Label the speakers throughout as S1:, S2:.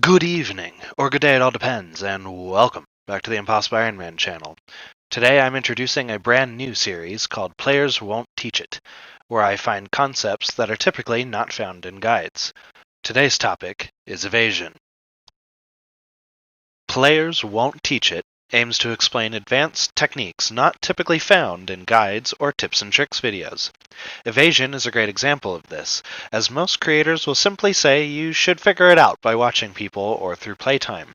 S1: Good evening, or good day, it all depends, and welcome back to the Impossible Iron Man channel. Today I'm introducing a brand new series called Players Won't Teach It, where I find concepts that are typically not found in guides. Today's topic is evasion. Players Won't Teach It aims to explain advanced techniques not typically found in guides or tips and tricks videos. Evasion is a great example of this, as most creators will simply say you should figure it out by watching people or through playtime.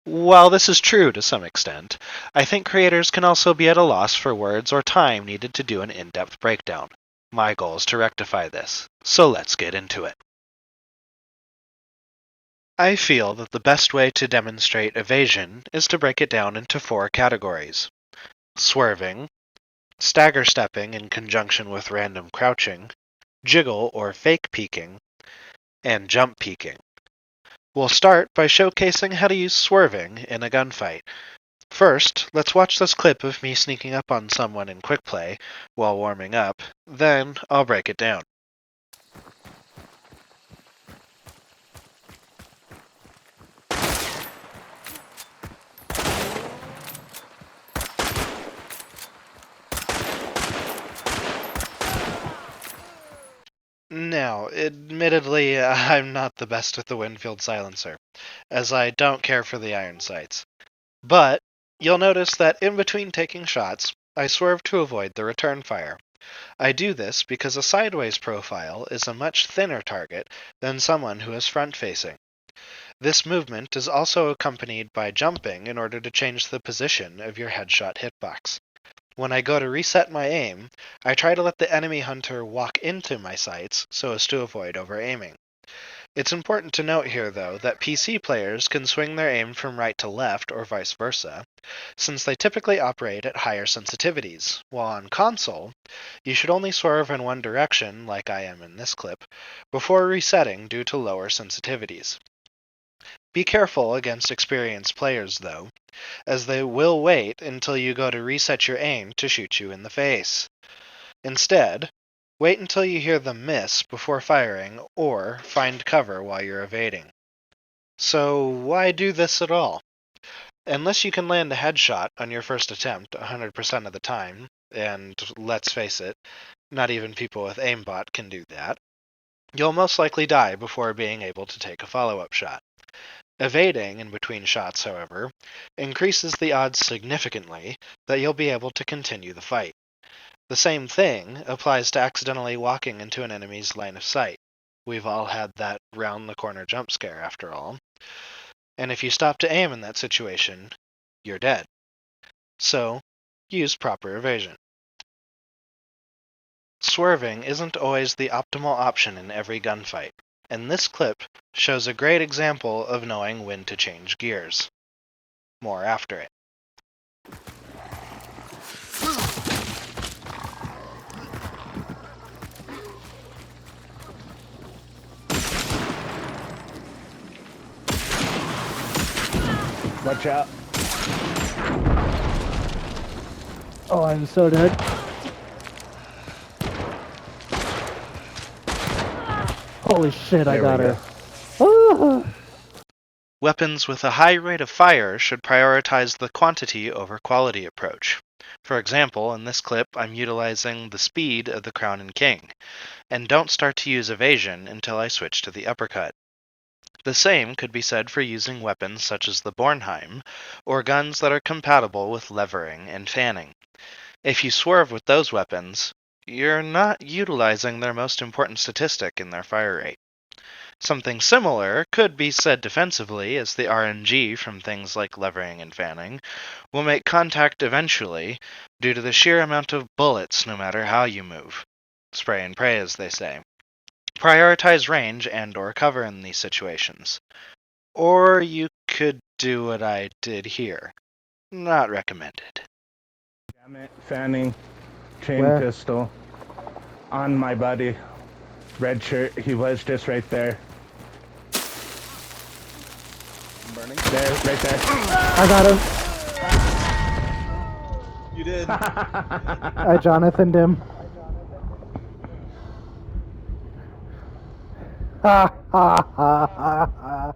S1: While this is true to some extent, I think creators can also be at a loss for words or time needed to do an in-depth breakdown. My goal is to rectify this, so let's get into it. I feel that the best way to demonstrate evasion is to break it down into 4 categories: swerving, stagger stepping in conjunction with random crouching, jiggle or fake peeking, and jump peeking. We'll start by showcasing how to use swerving in a gunfight. First, let's watch this clip of me sneaking up on someone in quick play while warming up, then I'll break it down. Now, admittedly, I'm not the best with the Winfield silencer, as I don't care for the iron sights. But you'll notice that in between taking shots, I swerve to avoid the return fire. I do this because a sideways profile is a much thinner target than someone who is front-facing. This movement is also accompanied by jumping in order to change the position of your headshot hitbox. When I go to reset my aim, I try to let the enemy hunter walk into my sights so as to avoid over-aiming. It's important to note here, though, that PC players can swing their aim from right to left or vice versa, since they typically operate at higher sensitivities, while on console, you should only swerve in one direction, like I am in this clip, before resetting due to lower sensitivities. Be careful against experienced players, though, as they will wait until you go to reset your aim to shoot you in the face. Instead, wait until you hear them miss before firing, or find cover while you're evading. So why do this at all? Unless you can land a headshot on your first attempt 100% of the time, and let's face it, not even people with aimbot can do that, you'll most likely die before being able to take a follow-up shot. Evading in between shots, however, increases the odds significantly that you'll be able to continue the fight. The same thing applies to accidentally walking into an enemy's line of sight. We've all had that round-the-corner jump scare, after all. And if you stop to aim in that situation, you're dead. So, use proper evasion. Swerving isn't always the optimal option in every gunfight, and this clip shows a great example of knowing when to change gears. More after it.
S2: Watch out.
S3: Oh, I'm so dead. Holy shit, I got her. Ah!
S1: Weapons with a high rate of fire should prioritize the quantity over quality approach. For example, in this clip, I'm utilizing the speed of the Crown and King, and don't start to use evasion until I switch to the uppercut. The same could be said for using weapons such as the Bornheim, or guns that are compatible with levering and fanning. If you swerve with those weapons, you're not utilizing their most important statistic in their fire rate. Something similar could be said defensively, as the RNG from things like levering and fanning will make contact eventually due to the sheer amount of bullets no matter how you move. Spray and pray, as they say. Prioritize range and/or cover in these situations. Or you could do what I did here. Not recommended.
S2: Damn it. Fanning. Chain
S3: Where?
S2: pistol. On my buddy. Red shirt. He was just right there.
S4: Burning?
S2: There, right there.
S3: I got him.
S4: You did.
S3: I Jonathaned him. Ha ha ha ha ha.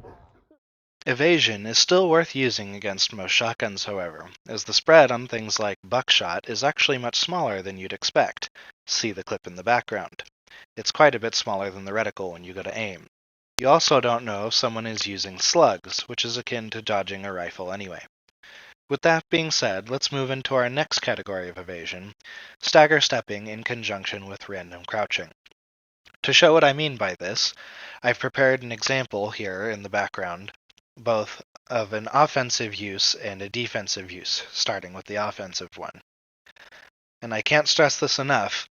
S1: Evasion is still worth using against most shotguns, however, as the spread on things like buckshot is actually much smaller than you'd expect. See the clip in the background. It's quite a bit smaller than the reticle when you go to aim. You also don't know if someone is using slugs, which is akin to dodging a rifle anyway. With that being said, let's move into our next category of evasion, stagger stepping in conjunction with random crouching. To show what I mean by this, I've prepared an example here in the background, both of an offensive use and a defensive use, starting with the offensive one. And I can't stress this enough,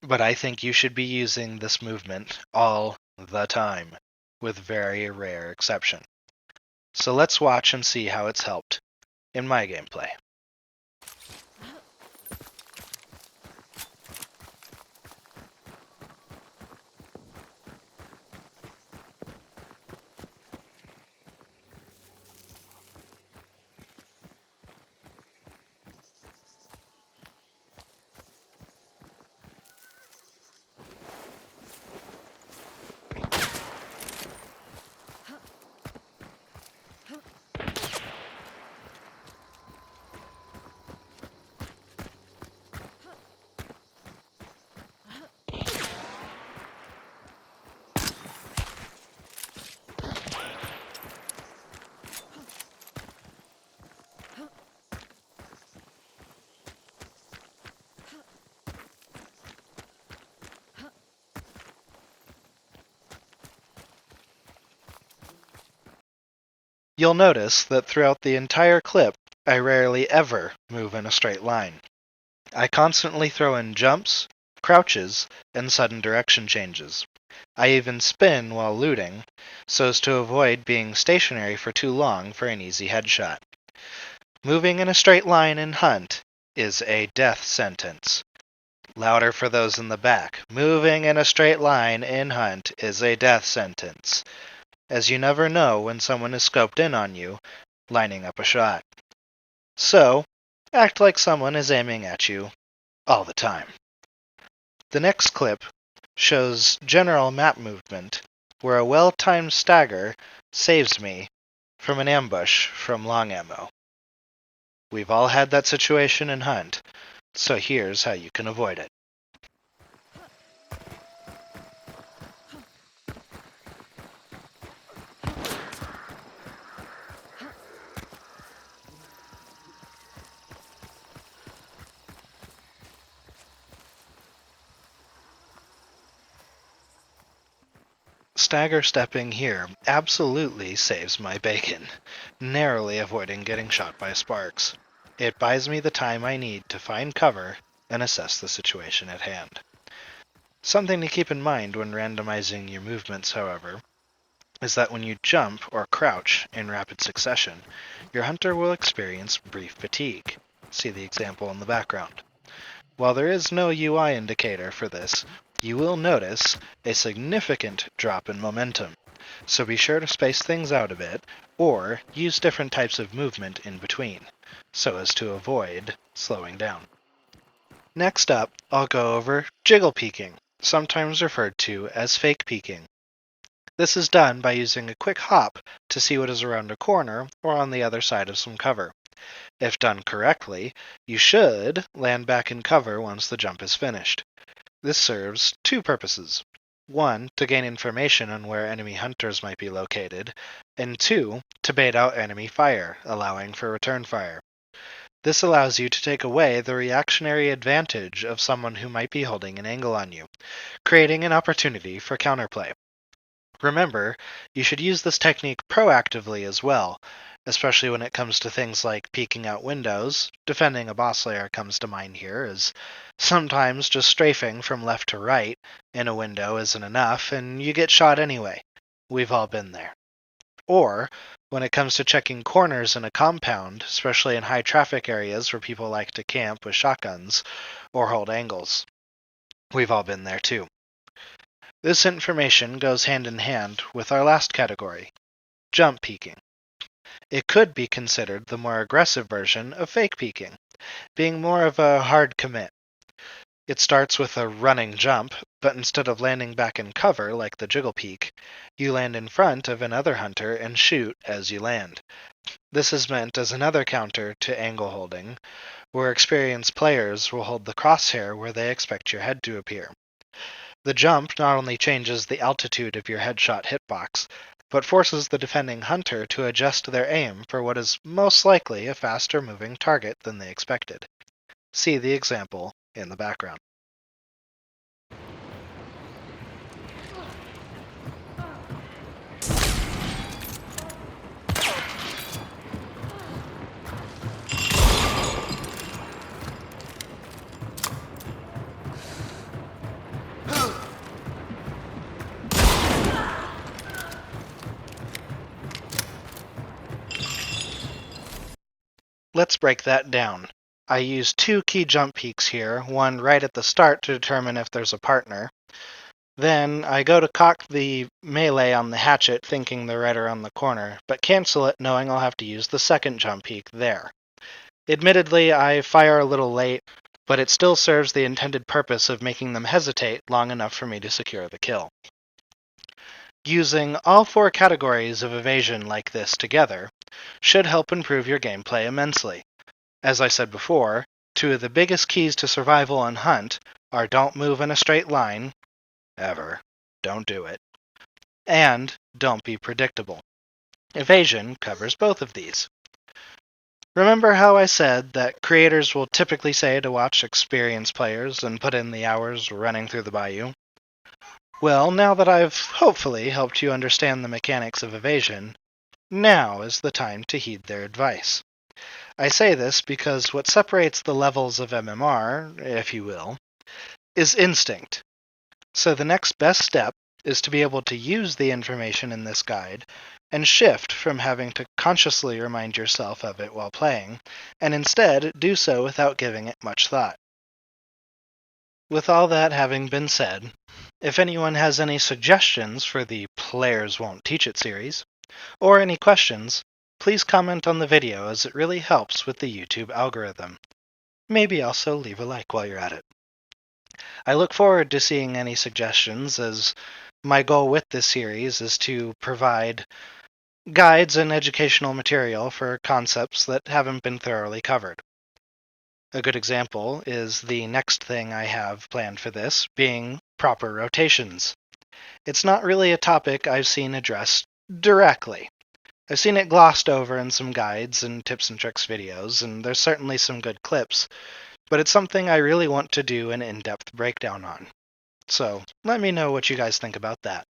S1: but I think you should be using this movement all the time, with very rare exception. So let's watch and see how it's helped in my gameplay. You'll notice that throughout the entire clip, I rarely ever move in a straight line. I constantly throw in jumps, crouches, and sudden direction changes. I even spin while looting, so as to avoid being stationary for too long for an easy headshot. Moving in a straight line in Hunt is a death sentence. Louder for those in the back. Moving in a straight line in Hunt is a death sentence, as you never know when someone is scoped in on you, lining up a shot. So, act like someone is aiming at you all the time. The next clip shows general map movement, where a well-timed stagger saves me from an ambush from long ammo. We've all had that situation in Hunt, so here's how you can avoid it. Stagger stepping here absolutely saves my bacon, narrowly avoiding getting shot by sparks. It buys me the time I need to find cover and assess the situation at hand. Something to keep in mind when randomizing your movements, however, is that when you jump or crouch in rapid succession, your hunter will experience brief fatigue. See the example in the background. While there is no UI indicator for this, you will notice a significant drop in momentum, so be sure to space things out a bit, or use different types of movement in between, so as to avoid slowing down. Next up, I'll go over jiggle peeking, sometimes referred to as fake peeking. This is done by using a quick hop to see what is around a corner or on the other side of some cover. If done correctly, you should land back in cover once the jump is finished. This serves two purposes. One, to gain information on where enemy hunters might be located, and two, to bait out enemy fire, allowing for return fire. This allows you to take away the reactionary advantage of someone who might be holding an angle on you, creating an opportunity for counterplay. Remember, you should use this technique proactively as well, especially when it comes to things like peeking out windows. Defending a boss lair comes to mind here, as sometimes just strafing from left to right in a window isn't enough, and you get shot anyway. We've all been there. Or, when it comes to checking corners in a compound, especially in high traffic areas where people like to camp with shotguns or hold angles. We've all been there too. This information goes hand in hand with our last category, jump peeking. It could be considered the more aggressive version of fake peeking, being more of a hard commit. It starts with a running jump, but instead of landing back in cover like the Jiggle peak, you land in front of another hunter and shoot as you land. This is meant as another counter to angle holding, where experienced players will hold the crosshair where they expect your head to appear. The jump not only changes the altitude of your headshot hitbox, but forces the defending hunter to adjust their aim for what is most likely a faster moving target than they expected. See the example in the background. Let's break that down. I use 2 key jump peaks here, one right at the start to determine if there's a partner. Then I go to cock the melee on the hatchet thinking they're right around the corner, but cancel it knowing I'll have to use the second jump peak there. Admittedly, I fire a little late, but it still serves the intended purpose of making them hesitate long enough for me to secure the kill. Using all 4 categories of evasion like this together should help improve your gameplay immensely. As I said before, 2 of the biggest keys to survival on Hunt are don't move in a straight line, ever, don't do it, and don't be predictable. Evasion covers both of these. Remember how I said that creators will typically say to watch experienced players and put in the hours running through the Bayou? Well, now that I've hopefully helped you understand the mechanics of evasion, now is the time to heed their advice. I say this because what separates the levels of MMR, if you will, is instinct. So the next best step is to be able to use the information in this guide and shift from having to consciously remind yourself of it while playing, and instead do so without giving it much thought. With all that having been said, if anyone has any suggestions for the Players Won't Teach It series, or any questions, please comment on the video as it really helps with the YouTube algorithm. Maybe also leave a like while you're at it. I look forward to seeing any suggestions, as my goal with this series is to provide guides and educational material for concepts that haven't been thoroughly covered. A good example is the next thing I have planned for this, being proper rotations. It's not really a topic I've seen addressed directly. I've seen it glossed over in some guides and tips and tricks videos, and there's certainly some good clips, but it's something I really want to do an in-depth breakdown on. So let me know what you guys think about that.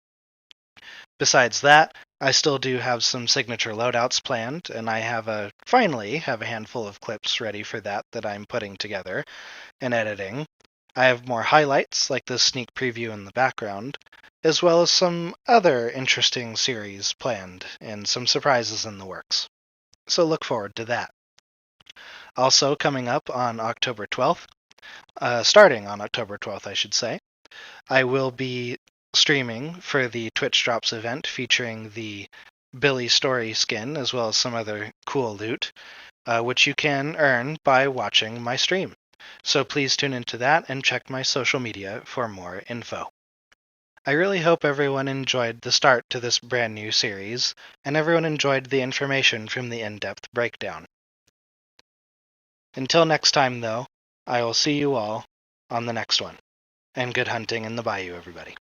S1: Besides that, I still do have some signature loadouts planned, and I finally have a handful of clips ready for that I'm putting together and editing. I have more highlights, like this sneak preview in the background, as well as some other interesting series planned, and some surprises in the works. So look forward to that. Also coming up on October 12th, starting on October 12th, I should say, I will be streaming for the Twitch Drops event featuring the Billy Story skin, as well as some other cool loot, which you can earn by watching my stream. So please tune into that and check my social media for more info. I really hope everyone enjoyed the start to this brand new series, and everyone enjoyed the information from the in-depth breakdown. Until next time, though, I will see you all on the next one. And good hunting in the Bayou, everybody.